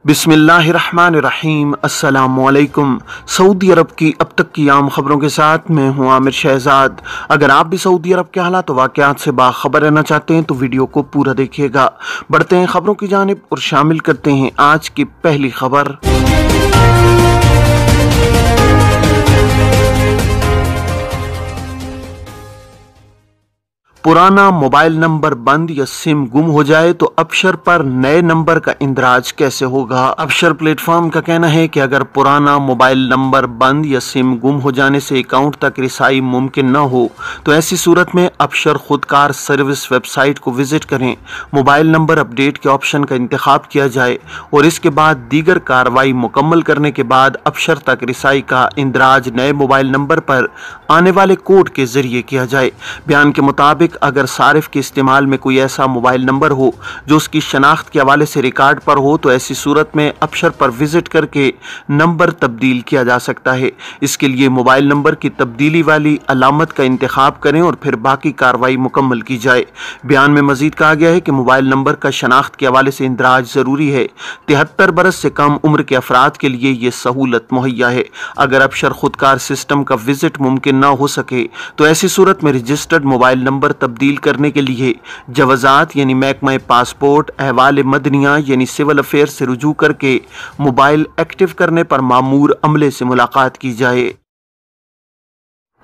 बिस्मिल्लाहिर्रहमानिर्रहीम। अस्सलामुअलैकुम। सऊदी अरब की अब तक की आम खबरों के साथ मैं हूं आमिर शहजाद। अगर आप भी सऊदी अरब के हालात वाक़यात से बाखबर रहना चाहते हैं तो वीडियो को पूरा देखिएगा। बढ़ते हैं खबरों की जानिब और शामिल करते हैं आज की पहली खबर। पुराना मोबाइल नंबर बंद या सिम गुम हो जाए तो अबशर पर नए नंबर का इंदराज कैसे होगा। अबशर प्लेटफॉर्म का कहना है कि अगर पुराना मोबाइल नंबर बंद या सिम गुम हो जाने से अकाउंट तक रिसाई मुमकिन न हो तो ऐसी सूरत में अबशर खुदकार सर्विस वेबसाइट को विजिट करें, मोबाइल नंबर अपडेट के ऑप्शन का इंतखाब किया जाए और इसके बाद दीगर कार्रवाई मुकम्मल करने के बाद अबशर तक रिसाई का इंदराज नए मोबाइल नंबर पर आने वाले कोड के जरिए किया जाए। बयान के मुताबिक अगर सारिफ के इस्तेमाल में कोई ऐसा मोबाइल नंबर हो जो उसकी शनाख्त के हवाले से रिकॉर्ड पर हो तो ऐसी सूरत में अबशर पर विजिट करके नंबर तब्दील किया जा सकता है। इसके लिए मोबाइल नंबर की तब्दीली वाली अलामत का इंतखाब करें और फिर बाकी कार्रवाई मुकम्मल की जाए। बयान में मजीद कहा गया है कि मोबाइल नंबर का शनाख्त के हवाले से इंदराज जरूरी है। 73 बरस से कम उम्र के अफराद के लिए ये सहूलत मुहैया है। अगर अबशर खुदकार सिस्टम का विजिट मुमकिन न हो सके तो ऐसी सूरत में रजिस्टर्ड मोबाइल नंबर तब्दील करने के लिए जवाजात यानी महकमा पासपोर्ट, अहवाल मदनिया यानी सिविल अफेयर से रुजू करके मोबाइल एक्टिव करने पर मामूर अमले से मुलाकात की जाए।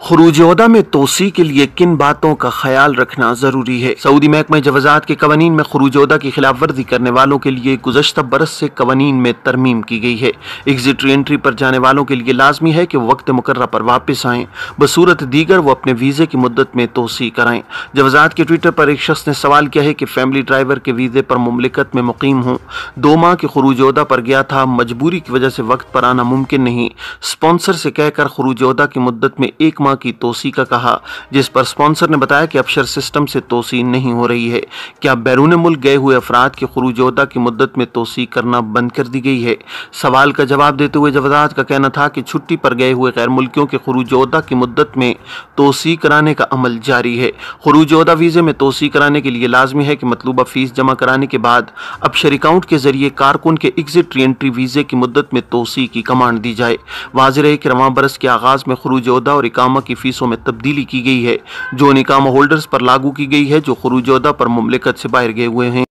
खुरूज ओहदा में तोसी के लिए किन बातों का ख्याल रखना जरूरी है। सऊदी महकमा जवाजात के कवानीन में खुरूज ओहदा की खिलाफ वर्जी करने वालों के लिए गुज़श्ता बरस से कवानीन में तरमीम की गई है। एग्जिट री एंट्री पर जाने वालों के लिए लाजमी है कि वो वक्त मुकर्रर पर वापस आएँ, बसूरत दीगर वो अपने वीज़े की मुद्दत में तोसी कराएँ। जवाजात के ट्विटर पर एक शख्स ने सवाल किया है कि फैमिली ड्राइवर के वीज़े पर मुमलिकत में मुकीम हूँ, 2 माह के खुरूज ओहदा पर गया था, मजबूरी की वजह से वक्त पर आना मुमकिन नहीं, स्पॉन्सर से कहकर खुरूज ओहदा की मुद्दत में 1 माह की तोसी का कहा, जिस पर स्पॉन्सर ने बताया कि अबशर सिस्टम से तोसी नहीं हो रही है। क्या बैरून मुल्क गए हुए अफराद के खुरूज ओहदा की मुद्दत में तोसी करना बंद कर दी गई है। सवाल का जवाब देते हुए जवाजात का कहना था कि छुट्टी पर गए हुए गैर मुल्कियों के खुरूज ओहदा की मुद्दत में तोसी कराने का अमल जारी है। खुरूज ओहदा वीजे में तोसी कराने के लिए लाजमी है कि मतलूबा फीस जमा कराने के बाद अबशर अकाउंट के जरिए कारकुन के एग्जिट री एंट्री वीजे की मुद्दत में तोसी की कमांड दी जाए। वाज़ेह है कि रवां बरस के आगाज में खुरूज ओहदा और इकामा की फीसों में तब्दीली की गई है जो उन इकामा होल्डर्स पर लागू की गई है जो खुरूज ओहदा पर मुमलिकत से बाहर गए हुए हैं।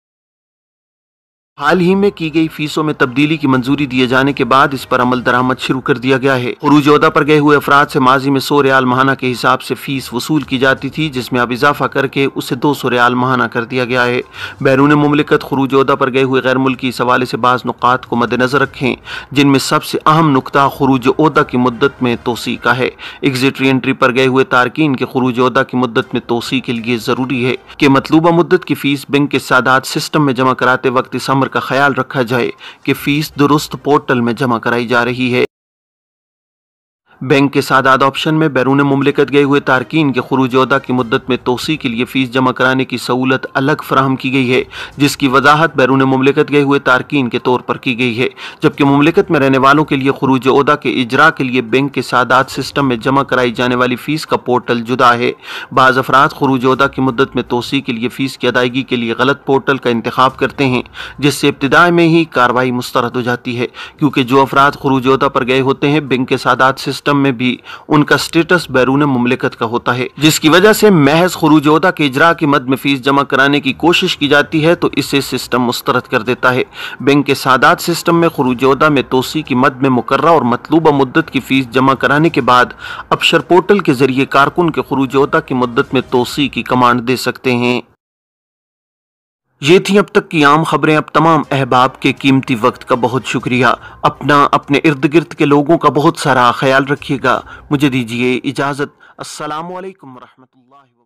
हाल ही में की गई फीसों में तब्दीली की मंजूरी दिए जाने के बाद इस पर अमल दरामद शुरू कर दिया गया है। खुरूज ओहदा पर गए हुए अफराद से माजी में 100 रियाल माहाना के हिसाब से फीस वसूल की जाती थी, जिसमें अब इजाफा करके उसे 200 रियाल माहाना कर दिया गया है। बैरून मुमलिकत खुरूज ओहदा पर गए हुए गैर मुल्की इस हवाले से बाज़ नुकात को मद्देनजर रखें, जिनमें सबसे अहम नुकता खुरूज ओहदा की मुद्दत में तोसी का है। एग्जिट री एंट्री पर गए हुए तारकीन के खुरूज ओहदा की मुद्दत में तोसी के लिए जरूरी है कि मतलूबा मुद्दत की फीस बैंक के सादात सिस्टम में जमा कराते वक्त इस अमर का ख्याल रखा जाए कि फीस दुरुस्त पोर्टल में जमा कराई जा रही है। बैंक के सादात ऑप्शन में बैरून मुमलिकत गए हुए तारकीन के खुरूज ओहदा की मुद्दत में तोसी के लिए फीस जमा कराने की सहूलत अलग फराहम की गई है, जिसकी वजाहत बैरून मुमलिकत गए हुए तारकीन के तौर पर की गई है, जबकि मुमलिकत में रहने वालों के लिए खुरूज ओहदा के इजरा के लिए बैंक के सादात सिस्टम में जमा कराई जाने वाली फीस का पोर्टल जुदा है। बाज़ अफराद खुरूज ओहदा की मुद्दत में तोसी के लिए फीस की अदायगी के लिए गलत पोर्टल का इंतखाब करते हैं, जिससे इब्तिदा में ही कार्रवाई मुस्तरद हो जाती है, क्योंकि जो अफराद खुरूज ओहदा पर गए होते हैं बैंक के सादात सिस्टम में भी उनका स्टेटस बैरून मुमलिकत का होता है, जिसकी वजह से महज खुरूज ओहदा के इजरा की मद में फीस जमा कराने की कोशिश की जाती है तो इसे सिस्टम मुस्तरद कर देता है। बैंक के सादात सिस्टम में खुरूज ओहदा में तोसी की मद में मुकर्रर और मतलूबा मुद्दत की फीस जमा कराने के बाद अबशर पोर्टल के जरिए कारकुन के खुरूज ओहदा की मुद्दत में तोसी की कमांड दे सकते हैं। ये थी अब तक की आम खबरें। अब तमाम अहबाब के कीमती वक्त का बहुत शुक्रिया। अपने इर्द गिर्द के लोगों का बहुत सारा ख्याल रखिएगा। मुझे दीजिए इजाज़त। अस्सलामु अलैकुम रहमतुल्लाहि।